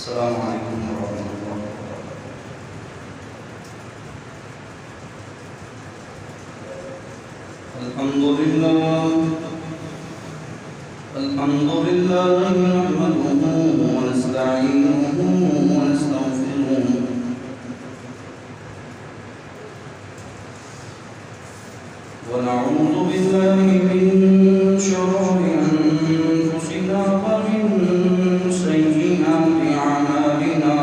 السلام عليكم ورحمة الله وبركاته. الحمد لله نحمده ونستعينه ونستغفره ونعوذ بالله من شرور أنفسنا ومن سيئات أعمالنا.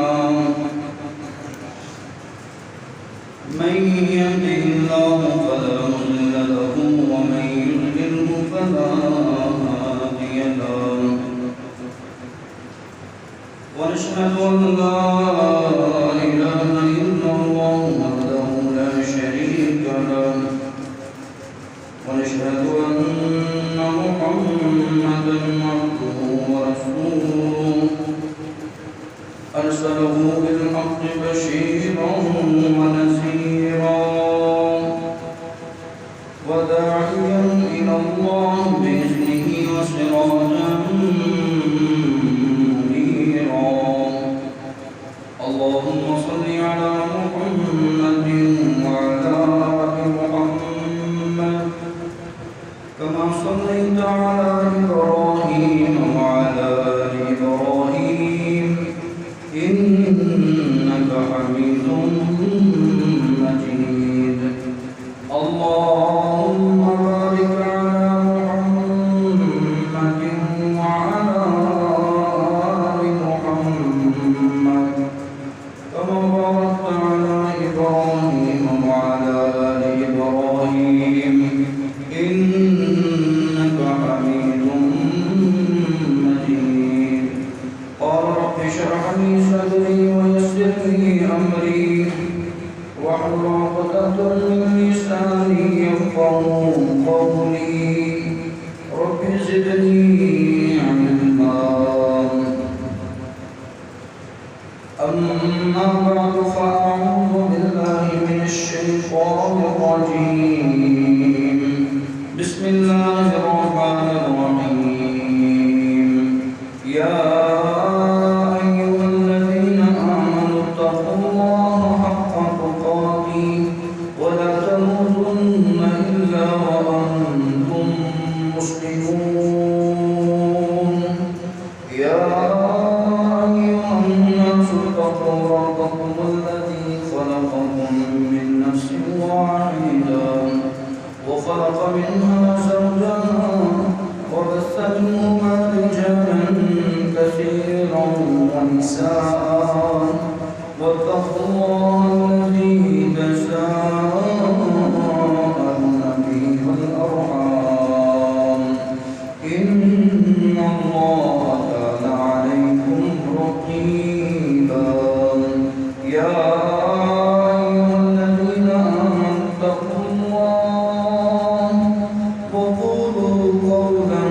من يهده الله فلا مضل له ومن يضلله فلا هادي له. ونشهد أن لا إله إلا الله وحده لا شريك له. ونشهد أن محمدا عبده ورسوله أرسله بالحق بشيرا ونذيرا وداعيا إلى الله بإذنه وسراجا منيرا. اللهم صل على محمد وعلى آل محمد كما صليت على إبراهيم وعلى آل إبراهيم إنك حميد مجيد. اللهم بارك على محمد وعلى آل محمد كما باركت على إبراهيم وعلى آل إبراهيم إنك حميد مجيد. قال رب اشرح لي صدري ويسر لي أمري واحلل عقدة من لساني يفقهوا قولي. رب زدني علما. أما بعد فأعوذ بالله من الشيطان الرجيم. بسم الله الرحمن الرحيم. يا أيها الذين آمنوا اتقوا الله حق تقاته ولا تموتن إلا وأنتم مسلمون. يا أيها الناس اتقوا ربكم الذي خلقكم من نفس واحدة وخلق منها زوجها وبث منهما رجالا كثيرا ونساء واتقوا الله الذي تساءلون به والأرحام إن الله كان عليكم رقيبا. يا أيها الذين آمنوا اتقوا الله وقولوا قولا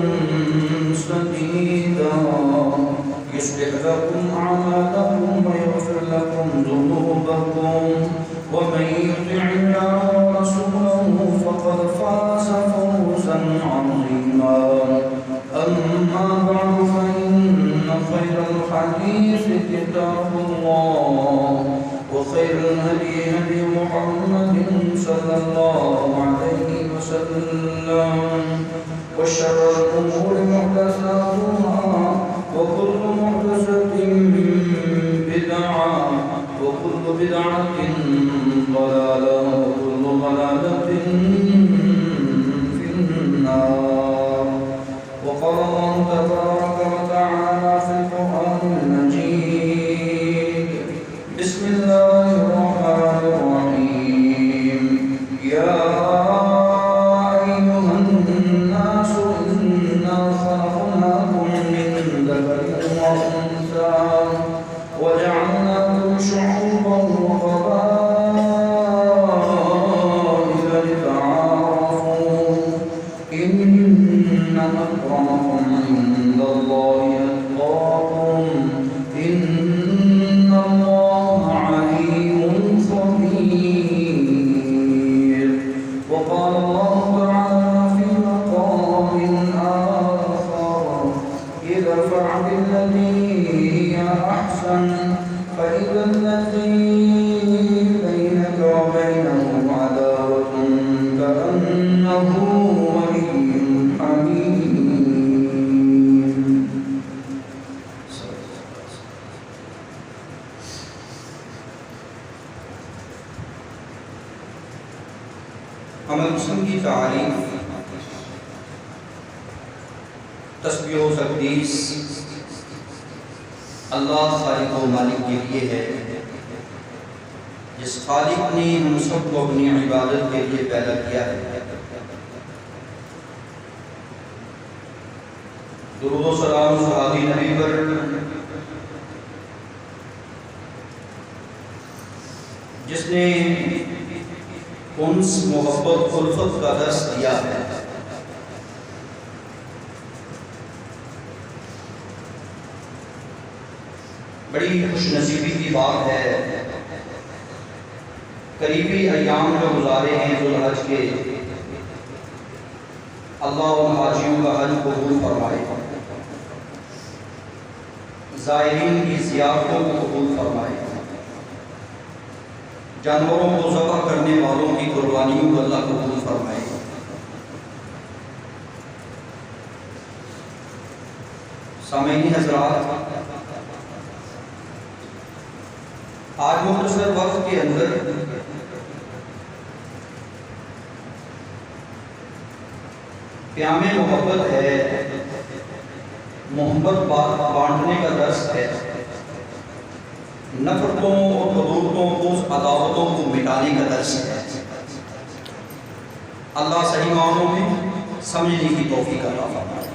سديدا يصلح لكم أعمالكم ويغفر لكم ذنوبكم ومن يطع الله ورسوله فقد فاز فوزا عظيما. أما بعد فإن خير الحديث كتاب الله وخير الهدي هدي محمد صلى الله عليه وسلم وشر الأمور محدثاتها وكل محدثة بدعة وكل بدعة ضلالة وكل ضلالة في النار. وقال الله تبارك وتعالى في القرآن المجيد. بسم الله الرحمن الرحيم. يا أيها الناس إنا خلقناكم من ذكر وأنثى وجعلناكم شعوبا وقبائل لتعارفوا إن أكرمكم عند الله أتقاكم إن الله عليم خبير. وقال الله تعالى في مقام آخر إذا فعل الذي هي أحسن أحسن فإذا الذي بينك وبينه عداوة كأنه ولي حميم. حمد مسلم کی تعریف تسبیح و تقدیس اللہ خالق و مالک کے لیے ہے، جس خالق نے ہم سب کو اپنی عبادت کے لیے پیدا کیا ہے۔ درود و سلام صحابی نبی پر، جس نے انس محبت الفت کا درس دیا ہے۔ بڑی خوش نصیبی کی بات ہے، قریبی ایام جو گزارے ہیں ذوالحج کے، اللہ ان حاجیوں کا حج قبول فرمائے، زائرین کی زیارتوں کو قبول فرمائے، جانوروں کو ذبح کرنے والوں کی قربانیوں کو اللہ قبول فرمائے۔ سامعین حضرات، آج مختصر وقت کے اندر پیام محبت ہے، محبت بانٹنے کا درس ہے، نفرتوں اور غرورتوں کو، عداوتوں کو مٹانے کا درس ہے۔ اللہ صحیح معنوں میں سمجھنے کی توفیق عطا فرمائے۔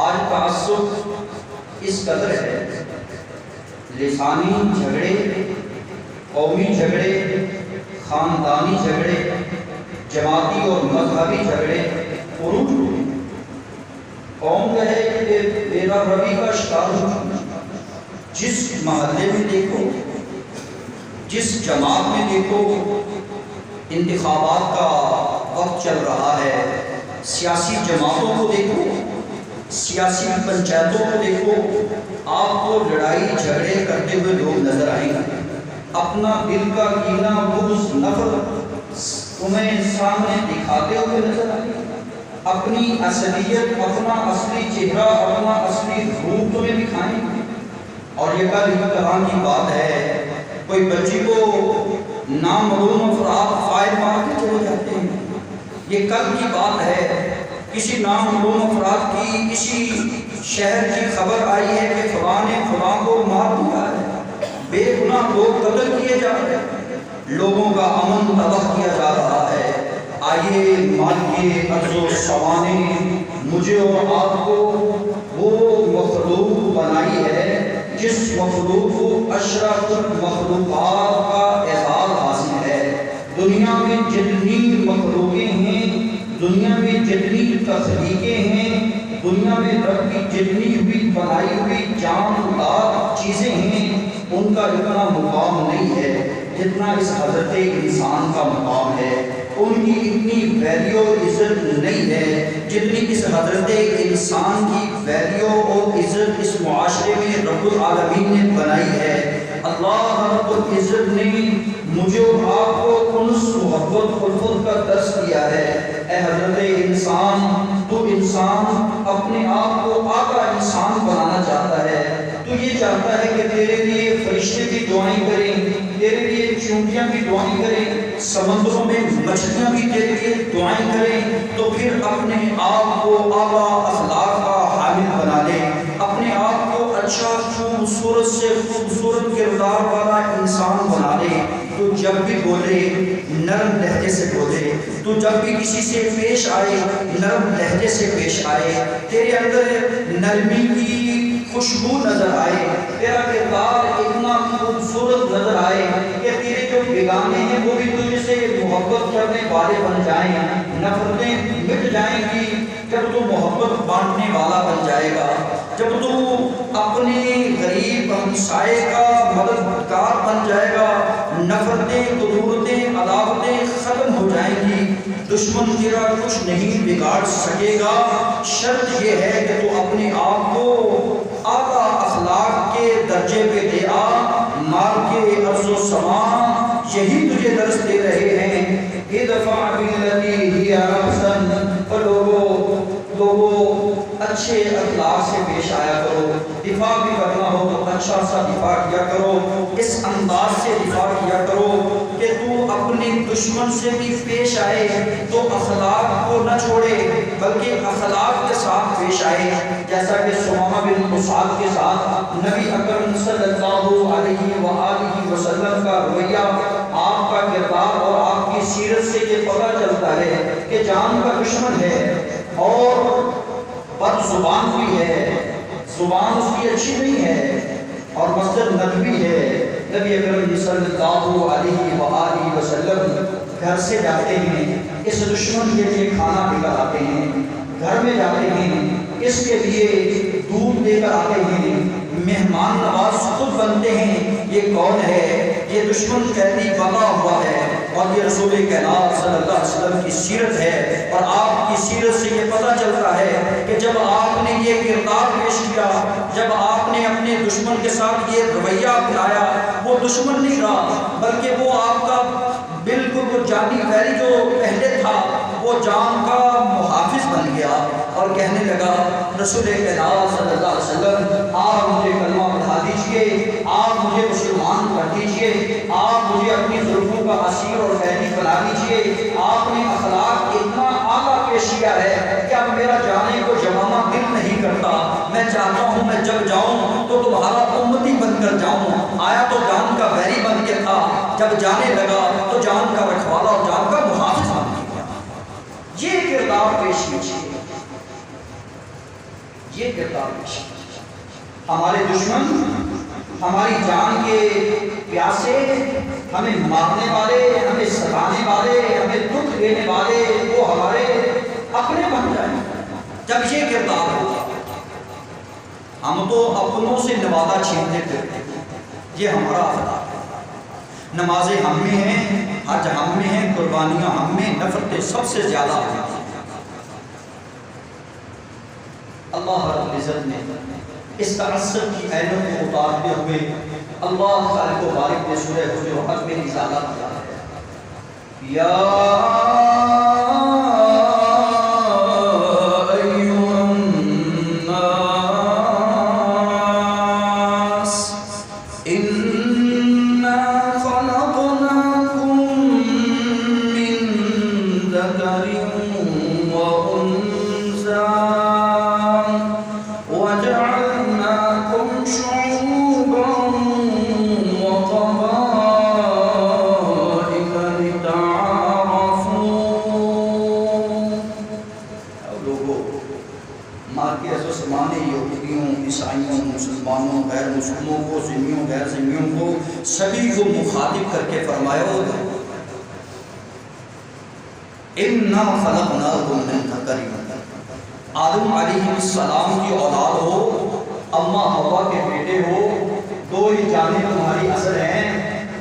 آج تعصب اس قدر ہے، لسانی جھگڑے، قومی جھگڑے، خاندانی جھگڑے، جماعتی اور مذہبی جھگڑے عروج ہوئے۔ قوم کہے کہ میرا روی کا شکار ہو، جس محلے میں دیکھو، جس جماعت میں دیکھو، انتخابات کا وقت چل رہا ہے، سیاسی جماعتوں کو دیکھو، سیاسی پنچایتوں کو دیکھو، آپ کو لڑائی جھگڑے کرتے ہوئے لوگ نظر آئیں گے۔ اپنا دل کا کینہ، بغض، نفرت تمہیں سامنے دکھاتے ہوئے نظر آئیں گے۔ اپنی اصلیت، اپنا اصلی چہرہ، اپنا اصلی روپ تمہیں دکھائیں گے۔ اور یہ کل امتحان کی بات ہے، کوئی بچی کو نامعلوم افراد فائر مار کے چلے جاتے ہیں۔ یہ کل کی بات ہے، کسی نامعلوم افراد کی کسی شہر کی خبر آئی ہے کہ فلاں نے فلاں کو مار دیا ہے، بے گناہ لوگ قتل کیے جا رہے ہیں، لوگوں کا امن تباہ کیا جا رہا ہے۔ آئیے مالکے عرض و سوانے مجھے اور آپ کو وہ مخلوق بنائی ہے جس مخلوق کو اشرف المخلوقات کا اعزاز حاصل ہے۔ دنیا میں جتنی مخلوقیں ہیں، دنیا میں جتنی تخلیقیں ہیں، دنیا میں رب کی جتنی بھی بنائی ہوئی جاندار چیزیں ہیں، ان کا اتنا مقام نہیں ہے جتنا اس حضرت انسان کا مقام ہے۔ ان کی اتنی ویلیو عزت نہیں ہے جتنی اس حضرت انسان کی ویلیو اور عزت اس معاشرے میں رب العالمین نے بنائی ہے۔ اللہ رب العزت نے مجھے اور آپ کو انس، محبت، الفت کا درس دیا ہے۔ اے حضرت انسان، تو انسان اپنے آپ کو آقا انسان بنانا چاہتا ہے، تو یہ چاہتا ہے کہ تیرے لیے فرشتے بھی دعائیں کریں، تیرے لیے چونٹیاں بھی دعائیں کریں، سمندروں میں مچھلیاں بھی تیرے لیے دعائیں کریں، تو پھر اپنے آپ کو اعلیٰ اخلاق کا حامل بنا لے، اپنے آپ کو اچھا خوبصورت سے خوبصورت کردار والا انسان بنا لے۔ تو جب بھی بولے نرم لہجے سے بولے، تو جب بھی کسی سے پیش آئے نرم لہجے سے پیش آئے، تیرے اندر نرمی کی خوشبو نظر آئے، تیرا کردار اتنا خوبصورت نظر آئے کہ تیرے جو بیگانے ہیں وہ بھی تجھ سے محبت کرنے والے بن جائیں، نفرتیں مٹ جائیں گی جب تو محبت بانٹنے والا بن جائے گا، جب تو اپنے غریب ہمسائے کا مددگار بن جائے گا، نفرتیں، غرورتیں، عداوتیں ختم ہو جائیں گی، دشمن تیرا کچھ نہیں بگاڑ سکے گا۔ شرط یہ ہے کہ تو اپنے آپ کو اعلیٰ اخلاق درجے پہ لے آ، مال کے عرض و سما یہی تجھے درس دے رہے ہیں۔ ادفع بالتی ہی احسن، لوگوں اچھے اخلاق سے پیش آیا کرو، دفاع بھی کرنا ہو تو اچھا سا دفاع کیا کرو، اس انداز سے دفاع کیا کرو کہ تو اپنے دشمن سے بھی پیش آئے تو اخلاق کو نہ چھوڑے بلکہ اخلاق کے ساتھ پیش آئے، جیسا کہ ثمامہ بن اسعد کے ساتھ نبی اکرم صلی اللہ علیہ وآلہ وسلم کا رویہ، آپ کا کردار اور آپ کی سیرت سے یہ پتہ چلتا ہے کہ جان کا دشمن ہے اور بد زبان بھی ہے، زبان اس کی اچھی نہیں ہے اور مصدر ندبی ہے۔ نبی اکرم صلی اللہ علیہ وآلہ وسلم گھر سے جاتے ہیں، اس دشمن کے لیے کھانا لے کر آتے ہیں، گھر میں جاتے ہیں، اس کے لیے دودھ لے کر آتے ہیں، مہمان نواز خود بنتے ہیں۔ یہ کون ہے؟ یہ دشمن قیدی بنا ہوا ہے اور یہ رسول کائنات صلی اللہ علیہ وسلم کی سیرت ہے، اور آپ کی سیرت سے یہ پتہ چلتا ہے کہ جب آپ نے یہ کردار پیش کیا، جب آپ نے اپنے دشمن کے ساتھ یہ رویہ اپنایا، وہ دشمن نہیں رہا بلکہ وہ آپ کا بالکل وہ جانی ویری جو پہلے تھا وہ جان کا محافظ بن گیا اور کہنے لگا رسول کائنات صلی اللہ علیہ وسلم آپ مجھے کلمہ پڑھا دیجئے، آپ مجھے مسلمان کر دیجئے، آپ مجھے اپنی ظلموں کا اسیر اور قیدی بنا دیجئے۔ آپ نے اخلاق اتنا اعلیٰ پیش کیا ہے کہ اب میرا جانے کو جمامہ دل نہیں کرتا، میں چاہتا ہوں میں جب جاؤں تو تمہارا امتی بن کر جاؤں۔ آیا تو جان کا ویری بن کے تھا، جب جانے لگا تو جان کا رکھوالا اور جان کا محافظ بن گیا۔ یہ کردار پیش کیجیے، یہ کردار پیش کیجیے۔ ہمارے دشمن ہماری جان کے پیاسے، ہمیں مارنے والے، ہمیں ستانے والے، ہمیں دکھ دینے والے، وہ ہمارے اپنے بن جائیں جب یہ کردار ہوگا۔ ہم تو اپنوں سے نوازہ چھینتے پھرتے ہیں، یہ ہمارا اخلاق ہے۔ نمازیں ہم میں ہیں، حج ہم میں ہیں، قربانیاں ہم میں، نفرتیں سب سے زیادہ ہم میں۔ اللہ رب العزت نے اس تعصب کی عینت کو اتارتے ہوئے اللہ خالق و بارک نے سورہ حجرات میں اضافہ کیا ہے، یا سبھی کو مخاطب کر کے فرمایا اِنَّا خَلَقْنَاكُم مِّن ذَكَرٍ، آدم علیہ السلام کی اولاد ہو، اماں حوا کے بیٹے ہو، دو ہی جانیں تمہاری اصل ہیں۔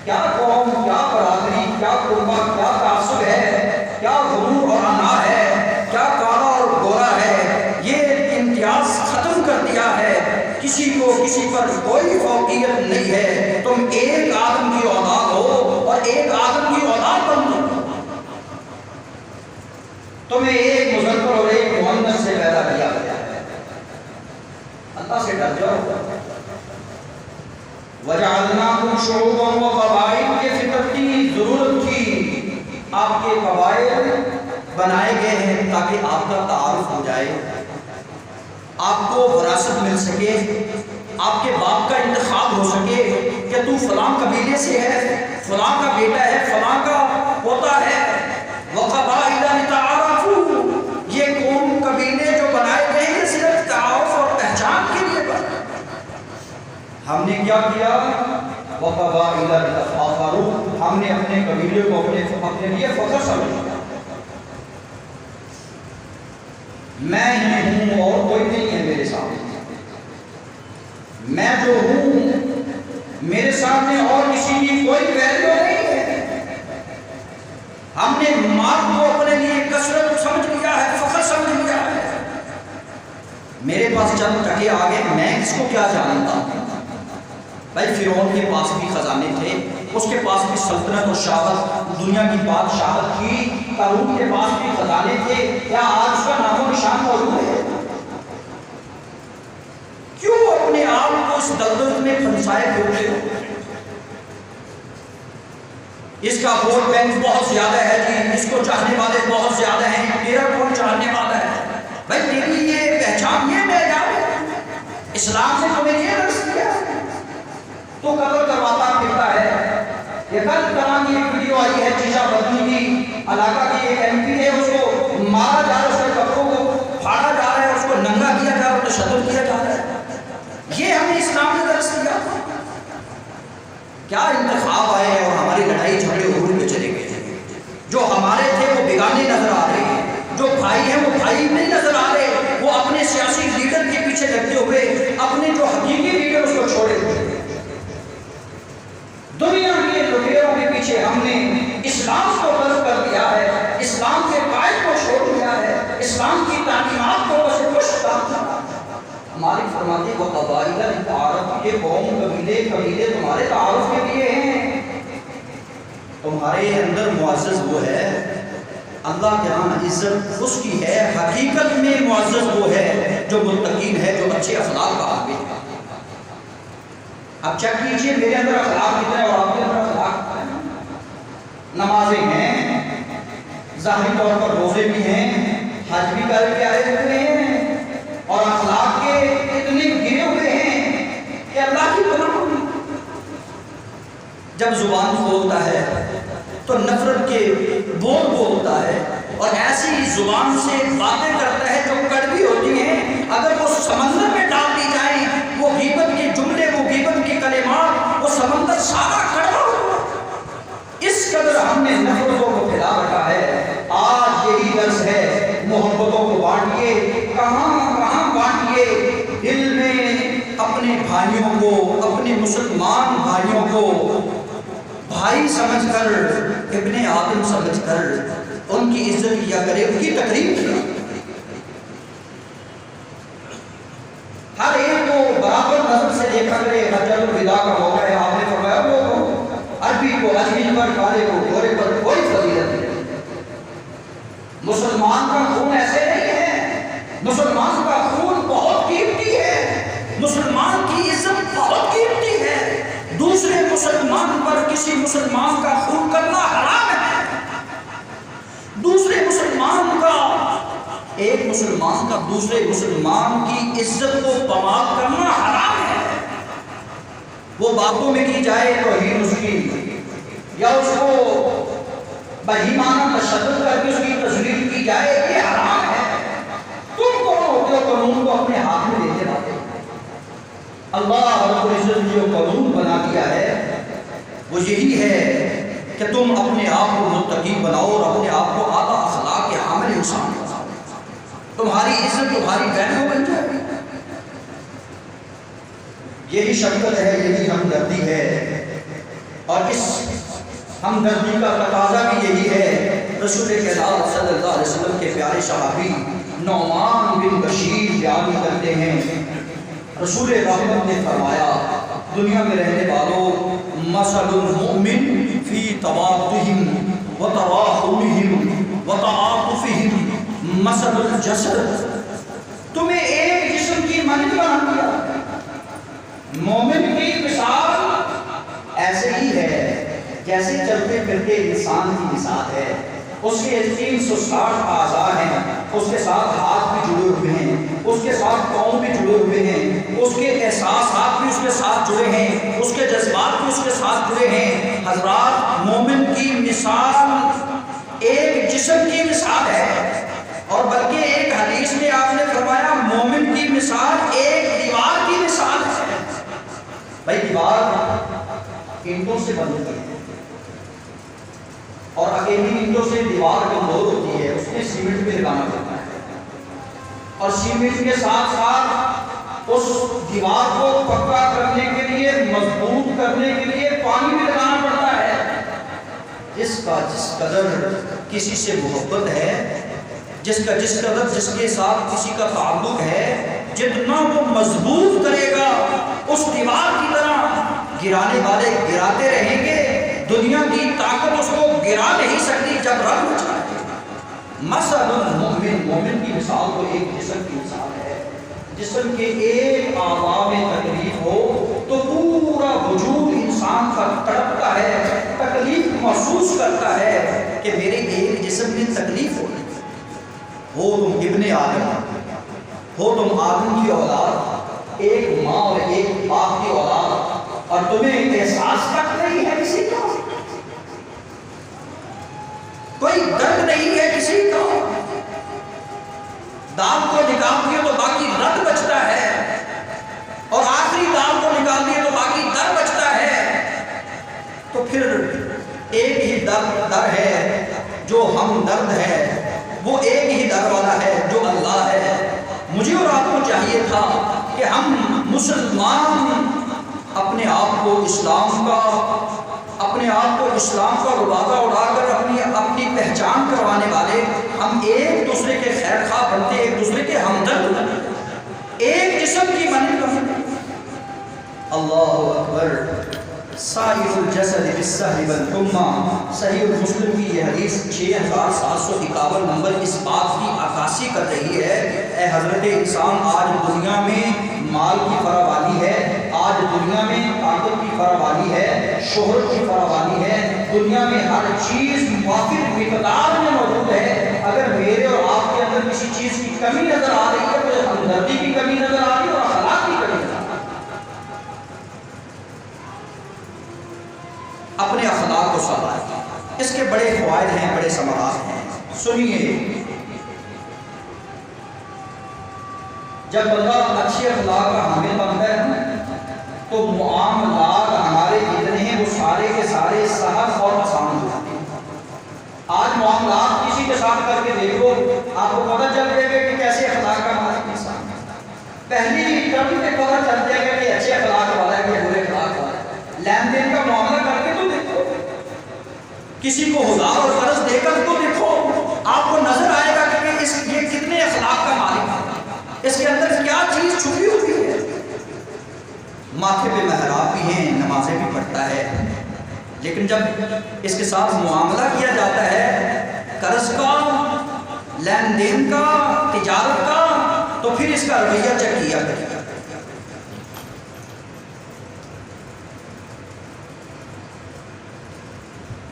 کیا قوم، کیا برادری، کیا قربہ، کیا تعصب ہے، کیا غرور اور انا ہے، کیا کالا اور گورا ہے، یہ امتیاز ختم کر دیا ہے، کسی کو کسی پر کوئی فوقیت نہیں ہے۔ تم ایک آدم کی اولاد ہو اور ایک آدم کی اولاد بن دو، تمہیں ایک مذکر اور ایک مؤنث سے پیدا کیا گیا ہے۔ اللہ سے ڈر جاؤ۔ وَجَعَلْنَاكُمْ شُعُوبًا وَقَبَائِلَ، یہ فطرت کی ضرورت تھی، آپ کے قبائل بنائے گئے ہیں تاکہ آپ کا تعارف ہو جائے، آپ کو وراثت مل سکے، آپ کے باپ کا انتخاب ہو سکے کہ تو فلاں قبیلے سے ہے، فلاں کا بیٹا ہے، فلاں کا پوتا ہے۔ وَقَبَائِلَ لِتَعَارَفُوا، یہ قوم قبیلے جو بنائے گئے ہیں صرف تعارف اور پہچان کے لیے بنائے۔ ہم نے کیا کیا؟ وَقَبَائِلَ لِتَفَاخَرُوا، ہم نے اپنے قبیلے کو اپنے لیے فخر سمجھا، میں ہی ہوں اور کوئی نہیں ہے میرے سامنے، میں جو ہوں میرے سامنے اور کسی کی کوئی ویلیو نہیں ہے۔ ہم نے مال کو اپنے لیے کثرت سمجھ لیا ہے، فخر سمجھ لیا ہے، میرے پاس چند ٹکے آگے میں اس کو کیا جانتا ہوں۔ بھائی فرعون کے پاس بھی خزانے تھے، اس کے پاس بھی سلطنت و شاہت، دنیا کی بادشاہت تھی، قارون کے پاس بھی خزانے تھے، کیا آج اس کا نام و نشان موجود ہے؟ کیوں اپنے آپ کو اس دلدل میں پھنسائے پھرتے ہو؟ اس کا ووٹ بینک بہت زیادہ ہے جی، اس کو چاہنے والے بہت زیادہ ہیں، تیرا کون چاہنے والا ہے؟ بھائی تیری یہ پہچان، یہ معیار ہے؟ اسلام نے تمہیں یہ درس دیا، تو قتل کرواتا پھرتا ہے۔ یہ کل طرح کی ایک ویڈیو آئی ہے چیشا بدنی کی، علاقہ کی ایک ایم پی ہے، اس کو مارا جا رہا ہے، اس کے کپڑوں کو پھاڑا جا رہا ہے، اس کو ننگا کیا جا رہا ہے، تشدد کیا جا رہا ہے۔ یہ ہمیں اسلام نے درس دیا۔ کیا انتخاب آئے اور ہماری لڑائی جھگڑے عروج میں چلے گئے؟ جو ہمارے تھے وہ بیگانے نظر آ رہے ہیں، جو بھائی ہیں وہ بھائی نہیں نظر آ رہے، وہ اپنے سیاسی لیڈر کے پیچھے لگتے ہوئے اپنے جو حقیقی لیڈر اس کو چھوڑے ہوئے۔ دنیا کے لٹیروں کے پیچھے ہم نے اسلام کو ترک کر دیا ہے، اسلام کے قائد کو چھوڑ دیا ہے، اسلام کی تعلیمات کو بس کچھ ہماری فرماتے وہ قبائل تعارف، یہ قوم قبیلے تمہارے تعارف کے لیے ہیں۔ تمہارے اندر معزز وہ ہے، اللہ کے ہاں عزت اس کی ہے، حقیقت میں معزز وہ ہے جو متقین ہے، جو اچھے اخلاق کا حامل ہے۔ اب چیک کیجئے میرے اندر اخلاق کتنے اور آپ کے اندر اخلاق کتنے؟ نمازیں ہیں، ظاہری طور پر روزے بھی ہیں، حج بھی کر کے آئے ہوئے ہیں، اور اخلاق کے اتنے گرے ہوئے ہیں کہ اللہ کی پناہ ہوگی۔ جب زبان کھولتا ہے تو نفرت کے بول بولتا ہے، اور ایسی زبان سے باتیں کرتا ہے جو کڑوی ہوتی ہیں، اگر وہ سمندر میں ڈال دی جائیں، وہ غیبت کے جملے، وہ غیبت کے کلمات، وہ سمندر سارا کڑوا ہوگا۔ اس قدر ہم نے نفرتوں کو پھیلا رکھا ہے۔ آج یہی درس ہے، محبتوں کو بانٹیے، کہاں کہاں بانٹیے، دل میں اپنے بھائیوں کو، اپنے مسلمان بھائیوں کو بھائی سمجھ کر، ابن آدم سمجھ کر ان کی عزت کیا کرے، ان کی تقریب کیا۔ ہر ایک کو برابر نظر سے دیکھا کرے۔ حجۃ الوداع کا موقع ہے، آپ نے فرمایا وہ عربی کو اجمی پر، کالے کو گورے پر کوئی فضیلت نہیں۔ مسلمان کا خون ایسے نہیں ہے، مسلمان کا خون بہت قیمتی ہے، مسلمان کی عزت بہت قیمتی ہے۔ دوسرے مسلمان پر کسی مسلمان کا خون کرنا حرام ہے۔ دوسرے مسلمان کا، ایک مسلمان کا دوسرے مسلمان کی عزت کو پامال کرنا حرام ہے۔ وہ باتوں میں کی جائے توہین اس کی، یا اس کو بہیمانہ تشدد کر کے اس کی تذلیل کی جائے، یہ حرام ہے۔ تم کون ہوتے ہو قانون کو اپنے ہاتھ میں لیتے رہتے؟ اللہ رب العزت نے جو قانون بنا دیا ہے وہ یہی ہے کہ تم اپنے آپ کو متقی بناؤ اور اپنے آپ کو اعلیٰ اخلاق کے حامل انسان بناؤ۔ تمہاری عزت تمہاری بہنوں بن جائے گی۔ یہی شفقت ہے، یہی ہمدردی ہے، اور اس ہمدردی کا تقاضا بھی یہی ہے۔ رسول کریم صلی اللہ علیہ وسلم کے پیارے صحابی نعمان بن بشیر بیان کرتے ہیں، رسول رحمت نے فرمایا، دنیا میں رہنے والوں، مثل المؤمن فی توادہم وتراحمہم وتعاطفہم مثل الجسد۔ تمہیں ایک جسم کی مانند بنا دیا۔ مومن کی مثال ایسے ہی ہے جیسے چلتے پھرتے انسان کی مثال ہے۔ اس کے 360 اعضاء ہیں، اس کے ساتھ ہاتھ بھی جڑے ہوئے ہیں، اس کے ساتھ پاؤں بھی جڑے ہوئے ہیں، اس کے احساسات بھی اس کے ساتھ جڑے ہیں، اس کے جذبات بھی اس کے ساتھ جڑے ہیں۔ حضرات، مومن کی مثال ایک جسم کی مثال ہے، اور بلکہ ایک حدیث میں آپ نے فرمایا مومن کی مثال ایک دیوار کی مثال ہے۔ بھائی دیوار اینٹوں سے بنتی ہے، اور اکیلی اینٹوں سے دیوار کمزور ہوتی ہے، اس میں سیمنٹ بھی لگانا پڑتا ہے، اور سیمنٹ کے ساتھ ساتھ اس دیوار کو پکا کرنے کے لیے، مضبوط کرنے کے لیے پانی بھی لگانا پڑتا ہے۔ جس کا جس قدر کسی سے محبت ہے، جس قدر جس کے ساتھ کسی کا تعلق ہے، جتنا وہ مضبوط کرے گا اس دیوار کی طرح، گرانے والے گراتے رہیں گے، دنیا کی طاقت اس کو گرا نہیں سکتی جب رب بچائے۔ مثل المؤمن، مومن کی مثال تو ایک جسم کی مثال ہے، جسم کے ایک اعضاء میں تکلیف ہو تو پورا وجود انسان کا تڑپتا ہے، تکلیف محسوس کرتا ہے کہ میرے ایک جسم میں تکلیف ہو تم ابن آدم، ہو تم آدم کی اولاد، ایک ماں اور ایک باپ کی اولاد، اور تمہیں احساس تک نہیں ہے کسی کا، کوئی درد نہیں ہے کسی کا، دام کو نکال دیے تو باقی رد بچتا ہے، اور آخری دام کو نکال دیے تو باقی در بچتا ہے، تو پھر ایک ہی در ہے جو ہم درد ہے، وہ ایک ہی در والا ہے جو اللہ ہے۔ مجھے اور آپ کو چاہیے تھا کہ ہم مسلمان اپنے آپ کو اسلام کا رباطہ اڑا کر اپنی پہچان کروانے والے، ہم ایک دوسرے کے خیر خواہ بنتے، ایک دوسرے کے ہمدرد، ایک جسم کی مانند بنتے۔ اللہ اکبر، سائر الجسد بالسہر والحمى، صحیح مسلم کی یہ حدیث 6751 نمبر اس بات کی عکاسی کر رہی ہے، اے حضرت انسان، آج دنیا میں مال کی فراوانی ہے، آج دنیا میں طاقت کی فراوانی ہے، شہرت کی فراوانی ہے، دنیا میں ہر چیز موافق مقدار میں موجود ہے، اگر میرے اور آپ کے اندر کسی چیز کی کمی نظر آ رہی ہے تو ہمدردی کی کمی نظر آ رہی ہے اور اخلاق کی کمی نظر آ رہی ہے۔ اپنے اخلاق کو سنبھالیں، اس کے بڑے فوائد ہیں، بڑے ثمرات ہیں، سنیے۔ جب بندہ اچھے اخلاق کا حامل بنتا ہے تو معاملات ہمارے جتنے ہیں وہ سارے کے سارے سہل اور آسان ہو جاتے ہیں۔ آج معاملات کسی کے ساتھ کر کے دیکھو، آپ کو پتہ چل جائے گا کہ کیسے اخلاق کا مالک انسان ہے۔ پہلی ٹرم پہ پتہ چل جائے گا کہ اچھے اخلاق والا ہے کہ برے اخلاق والا ہے۔ لین دین کا معاملہ کر کے تو دیکھو، کسی کو ہزار اور قرض دے کر تو دیکھو، آپ کو نظر آئے گا کہ یہ کتنے اخلاق کا مالک ہے، اس کے اندر کیا چیز چھپی ہوئی ہے۔ ماتھے پہ محراب بھی ہیں، نمازیں بھی پڑھتا ہے، لیکن جب اس کے ساتھ معاملہ کیا جاتا ہے قرض کا، لین دین کا، تجارت کا، تو پھر اس کا رویہ چیک کیا کرے گا۔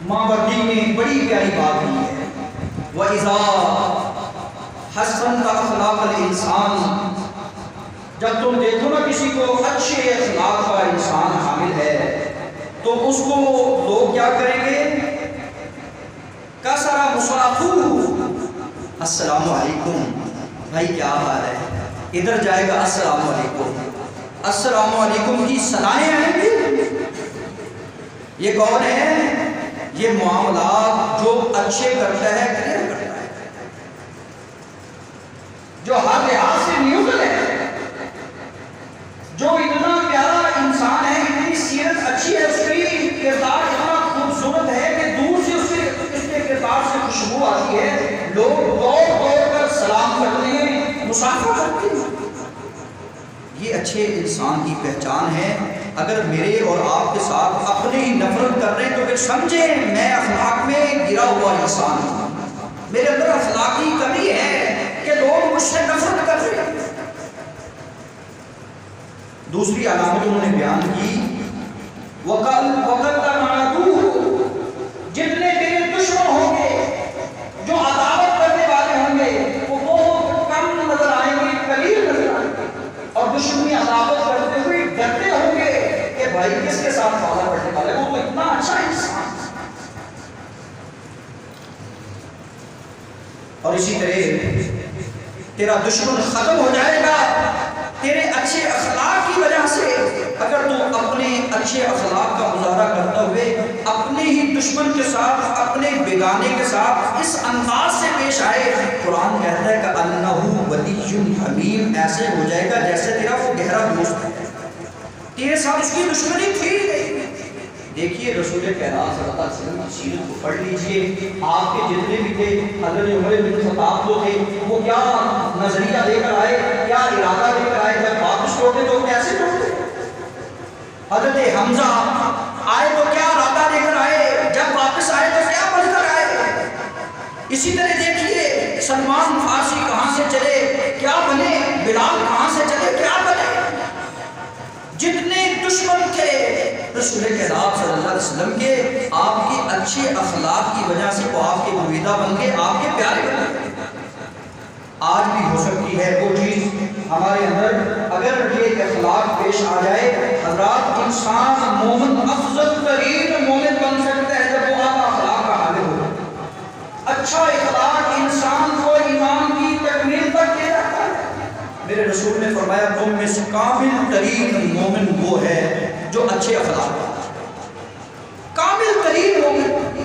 ماوردی نے بڑی پیاری بات کی ہے، وَإِذَا حَسَّنْتَ أَخْلَاقَ الْإِنسَانِ، جب تم دیکھو نا کسی کو اچھے اخلاق کا انسان حامل ہے تو اس کو لوگ کیا کریں گے؟ کسرا مصافوہ، السلام علیکم بھائی کیا حال ہے، ادھر جائے گا السلام علیکم، السلام علیکم کی صدائیں آئیں گی۔ یہ کون ہے؟ یہ معاملات جو اچھے کرتا ہے، کلیئر کرتا ہے، جو ہر لحاظ سے نیوٹرل ہے، جو اتنا پیارا انسان ہے، اتنی سیرت اچھی ہے، اس کی کردار اتنا خوبصورت ہے کہ دور سے اس کے کردار سے خوشبو آتی ہے، لوگ دوڑ دوڑ کر سلام کرتے ہیں، مصافحہ کرتے ہیں۔ یہ اچھے انسان کی پہچان ہے۔ اگر میرے اور آپ کے ساتھ اپنے ہی نفرت کر رہے ہیں تو پھر سمجھیں میں اخلاق میں گرا ہوا انسان ہوں، میرے اندر اخلاقی کمی ہے کہ لوگ مجھ سے نفرت کر رہے ہیں۔ دوسری علامت انہوں نے بیان کی، وقت جتنے میرے دشمن ہوں گے، جو عداوت کرنے والے ہوں گے، وہ بہت کم نظر آئیں گے، قلیل نظر آئیں گے، اور دشمنی عداوت کرتے ہوئے ڈرتے ہوں گے کہ بھائی کس کے ساتھ پالا پڑنے والا ہے، وہ تو اتنا اچھا انسان۔ اور اسی طرح تیرا دشمن ختم ہو جائے گا تیرے اچھے اخلاق کی وجہ سے۔ اگر تو اپنے اچھے اخلاق کا مظاہرہ کرتے ہوئے اپنے ہی دشمن کے ساتھ، اپنے بیگانے کے ساتھ اس انداز سے پیش آئے، قرآن کہتا ہے کہ انہ ولی حمیم، ایسے ہو جائے گا جیسے تیرا وہ گہرا دوست ہے، تیرے ساتھ اس کی دشمنی تھی نہیں۔ دیکھیے رسول کائنات صلی اللہ علیہ وسلم کی سیرت کو پڑھ لیجئے، آپ کے جتنے بھی تھے، حضرت عمر بن خطاب جو تھے وہ کیا نظریہ لے کر آئے، کیا ارادہ لے کر آئے، جب واپس لوٹے تو کیسے لوٹے؟ حضرت حمزہ آئے تو کیا ارادہ لے کر آئے، جب واپس آئے تو کیا بن کر آئے؟ اسی طرح دیکھیے سلمان فارسی کہاں سے چلے کیا بنے، بلال کہاں سے چلے کیا بنے۔ جتنے دشمن تھے رسول کریم صلی اللہ علیہ وسلم کے، آپ کی اچھے اخلاق کی وجہ سے وہ آپ کے مریدہ بن گئے، آپ کے پیارے بن گئے۔ آج بھی ہو سکتی ہے وہ چیز ہمارے اندر، اگر یہ اخلاق پیش آ جائے حضرات، انسان مومن افضل ترین مومن بن سکتا ہے جب وہ اعلیٰ اخلاق کا حامل ہو۔ اچھا اخلاق انسان کو ایمان کی تکمیل تک لے جاتا ہے۔ میرے رسول نے فرمایا تم میں سے کامل ترین مومن وہ ہے جو اچھے اخلاق کا، کامل ترین مومن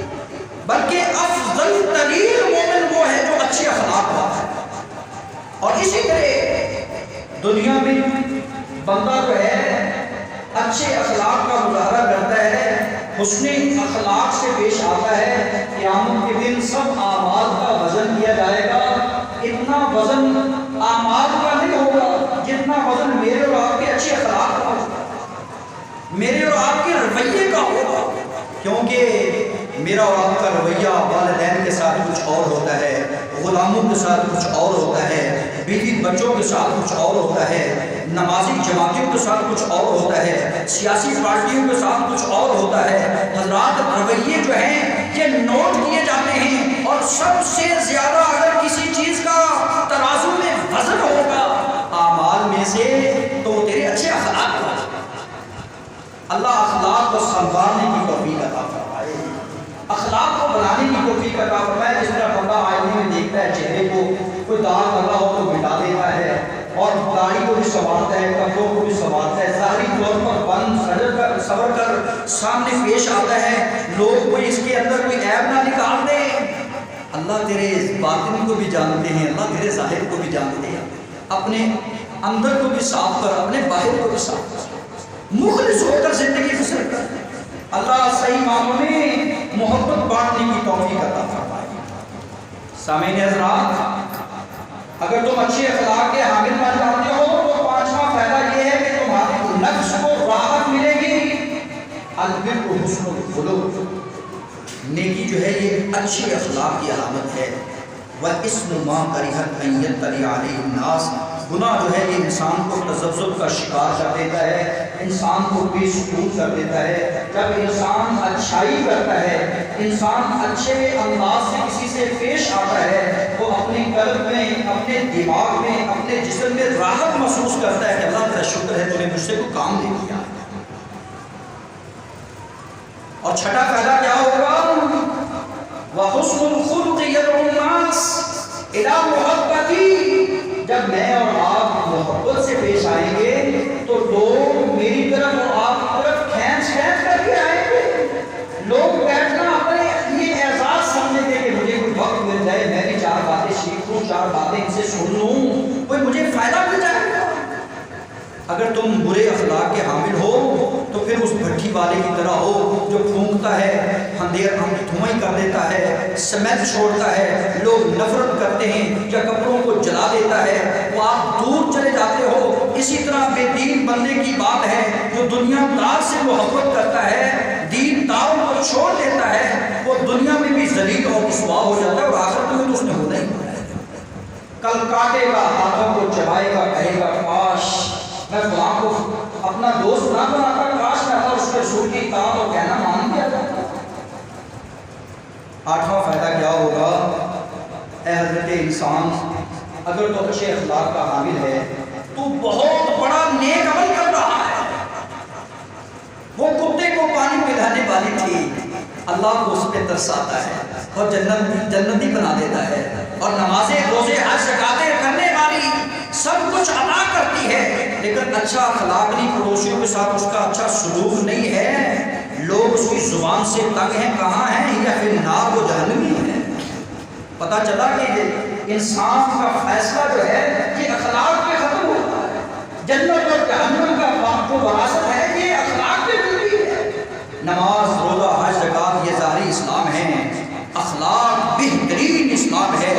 بلکہ افضل ترین مومن وہ ہے جو اچھے اخلاق کا ہے۔ اور اسی طرح دنیا میں بندہ جو ہے اچھے اخلاق کا مظاہرہ کرتا ہے، حسن اخلاق سے پیش آتا ہے، قیامت کے دن سب اعمال کا وزن کیا جائے گا۔ اتنا وزن اعمال کا نہیں ہوگا جتنا وزن میرے اور آپ کے اچھے اخلاق کا ہوگا، میرے اور آپ کے رویے کا ہوگا، کیونکہ میرا اور آپ کا رویہ والدین کے ساتھ کچھ اور ہوتا ہے، غلاموں کے ساتھ کچھ اور ہوتا ہے، بیوی بچوں کے ساتھ کچھ اور ہوتا ہے، نمازی جماعتیوں کے ساتھ کچھ اور ہوتا ہے، سیاسی پارٹیوں کے ساتھ کچھ اور ہوتا ہے۔ حضرات رویے جو ہیں یہ نوٹ کیے جاتے ہیں، اور سب سے زیادہ اگر کسی چیز کا ترازو میں وزن ہوگا اعمال میں سے تو تیرے اچھے اخلاق کا۔ اللہ اخلاق کو سنوارنے کی توفیق عطا فرمائے، اخلاق کو بنانے کی توفیق عطا فرمائے۔ جس طرح بندہ آئینے میں دیکھتا ہے چہرے کو، کوئی داغ لگا ہو تو مٹا دیتا ہے، اور داڑھی کو بھی سنوارتا ہے، کپڑوں کو بھی سنوارتا ہے، ظاہری طور پر بند سور کر سامنے پیش آتا ہے، لوگ کوئی اس کے اندر کوئی عیب نہ نکال دیں۔ اللہ تیرے باطن کو بھی جانتے ہیں، اللہ تیرے ظاہر کو بھی جانتے ہیں، اپنے اندر کو بھی صاف کر، اپنے باہر کو بھی صاف کر، مخلص ہو کر زندگی بسر کر۔ اللہ صحیح معنوں میں محبت بانٹنے کی توفیق عطا فرمائے۔ سامعین حضرات، اگر تم اچھے اخلاق کے حامل بن جاتے ہو تو پانچواں فائدہ یہ ہے کہ تمہارے نفس کو راحت ملے گی۔ البر و حسن الخلق، نیکی جو ہے یہ اچھے اخلاق کی علامت ہے۔ وَالْإِثْمُ مَا كَرِهَتْ أَن يَطَّلِعَ عَلَيْهِ النَّاسُ، گناہ جو ہے یہ انسان کو تذبذب کا شکار کر دیتا ہے، انسان کو بے سکون کر دیتا ہے۔ جب انسان اچھائی کرتا ہے، انسان اچھے انداز سے کسی سے پیش آتا ہے، وہ اپنے قلب میں، اپنے دماغ میں، اپنے جسم میں راحت محسوس کرتا ہے کہ اللہ تیرا شکر ہے تو نے مجھ سے کوئی کام دے دیا۔ اور چھٹا فائدہ کیا ہوگا؟ وَحُسْنُ الْخُلُقِ يَدْعُو النَّاسَ إِلَى مُحَبَّتِي، جب میں اور آپ محبت سے پیش آئیں گے تو لوگ میری طرف اور آپ کی طرف کھینچ کر کے آئیں گے۔ لوگ بیٹھنا اپنے یہ اعزاز سمجھیں گے کہ مجھے کوئی وقت مل جائے، میں بھی چار باتیں سیکھ لوں، چار باتیں ان سے سن لوں، کوئی مجھے فائدہ مل جائے گا۔ اگر تم برے اخلاق کے حامل ہو تو پھر اس بھٹی والے کی طرح ہو جو پھونکتا ہے، اندھیر دھوئیں کر دیتا ہے، سمیت چھوڑتا ہے، لوگ نفرت کرتے ہیں یا کپڑوں کو جلا دیتا ہے، وہ آپ دور چلے جاتے ہو۔ اسی طرح بے دین بننے کی بات ہے، جو دنیا دار سے محبت کرتا ہے، دین داروں کو چھوڑ دیتا ہے، وہ دنیا میں بھی ذلیل اور رسوا ہو جاتا ہے، اور آخرت میں تو اس نے ہونا ہی ہونا ہے۔ کل کاٹے گا، ہاتھوں کو چبائے گا، کہے گا کاش میں فلاں کو اپنا دوست نہ بناتا، کاش میں اگر اس کے رسول کی اطاعت اور کہنا مان لیا جاتا۔ آٹھواں فائدہ کیا ہوگا؟ اے حضرت انسان، اگر تو اچھے اخلاق کا حامل ہے تو بہت بڑا نیک عمل کر رہا ہے۔ وہ کتے کو پانی پلانے والی تھی، اللہ کو اس پہ ترساتا ہے اور جنتی بنا دیتا ہے، اور نمازیں، روزے، حج، زکاتیں کرنے والی سب کچھ عطا کرتی ہے، لیکن اچھا اخلاق نہیں، پڑوسیوں کے ساتھ اس کا اچھا سلوک نہیں ہے، لوگ اس کی زبان سے تنگ ہیں، کہاں ہیں، یا پھر نار و جہنمی ہے۔ پتہ چلا کہ انسان کا فیصلہ جو ہے یہ اخلاق پہ ختم ہوتا ہے۔ جنت اور جہنم کا جو وراثت ہے یہ اخلاق پہ ملتی ہے۔ نماز، روزہ، حج، زکات یہ ظاہری اسلام ہے، اخلاق بہترین اسلام ہے۔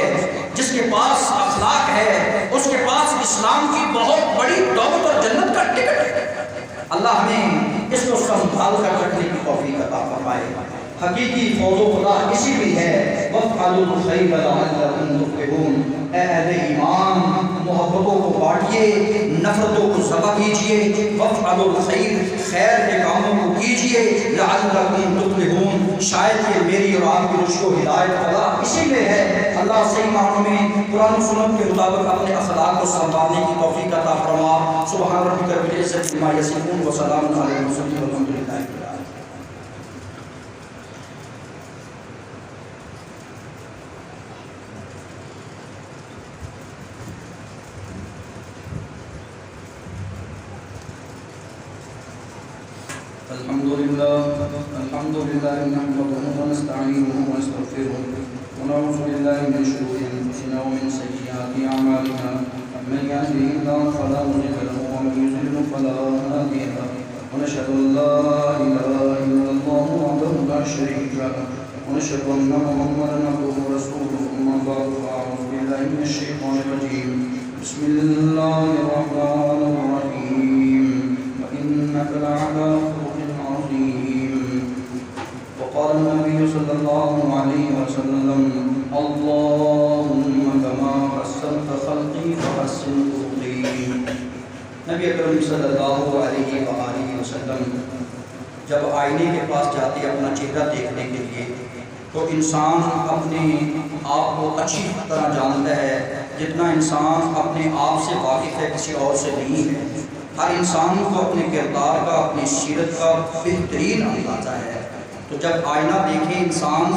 جس کے پاس اخلاق ہے اس کے پاس اسلام کی بہت بڑی دولت اور جنت کا ٹکٹ ہے۔ اللہ ہمیں اس کو سنبھال کر رکھنے کی توفیق عطا فرمائے۔ حقیقی فوز و فلاح اسی میں ہے، وَافْعَلُوا الْخَيْرَ لَعَلَّكُمْ تُفْلِحُونَ۔ اے اہل ایمان، محبتوں کو بانٹیے، نفرتوں کو ذبح کیجیے، وَافْعَلُوا الْخَيْرَ، خیر کے کاموں کو کیجیے، لَعَلَّكُمْ تُفْلِحُونَ، شاید کہ میری اور آپ کی رشد و ہدایت فلاح اسی میں ہے۔ اللہ صحیح معنوں میں قرآن و سنت کے مطابق اپنے اخلاق کو سنبھالنے کی توفیق عطا فرما۔ سبحان ربک رب العزت عما یصفون وسلام علی المرسلین والحمد للہ رب العالمین۔ الحمد لله نحمده ونستعينه ونستغفره ونعوذ بالله من شرور انفسنا ومن سيئات اعمالنا، من يهده الله فلا مضل له ومن يضلل فلا هادي له، ونشهد ان لا اله الا الله وحده لا شريك له، ونشهد ان محمدا عبده ورسوله، اما بعد فاعوذ بالله من الشيطان الرجيم، بسم الله الرحمن الرحيم، وانك لعلى خلق عظيم. وقال النبي صلى الله عليه وسلم: اللهم كما حسنت خلقي فحسن خلقي. نبی اکرم صلی اللہ علیہ وآلہ وسلم جب آئینے کے پاس جاتے اپنا چہرہ دیکھنے کے لیے تو انسان اپنے آپ کو اچھی طرح جانتا ہے جتنا انسان اپنے آپ سے واقف ہے کسی اور سے نہیں ہے۔ ہر انسان کو اپنے کردار کا، اپنی سیرت کا بہترین اندازہ ہے۔ تو جب آئینہ دیکھے انسان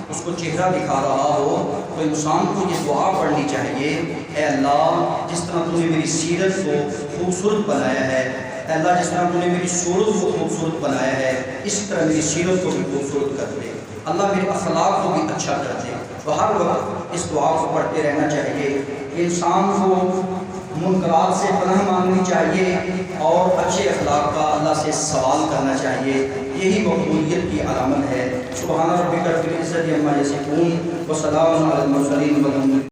اس کو چہرہ دکھا رہا ہو تو انسان کو یہ دعا پڑھنی چاہیے: اے اللہ، جس طرح تو نے میری سیرت کو خوبصورت بنایا ہے، اے اللہ جس طرح تو نے میری صورت کو خوبصورت بنایا ہے، اسی طرح میری سیرت کو بھی خوبصورت کر دے، اللہ میرے اخلاق کو بھی اچھا کر دے۔ تو ہر وقت اس دعا کو پڑھتے رہنا چاہیے۔ انسان کو منکرات سے پناہ مانگنی چاہیے اور اچھے اخلاق کا اللہ سے سوال کرنا چاہیے، یہی مقبولیت کی علامت ہے۔ سبحان ربک رب العزت عما یصفون وسلام علی المرسلین والحمد للہ۔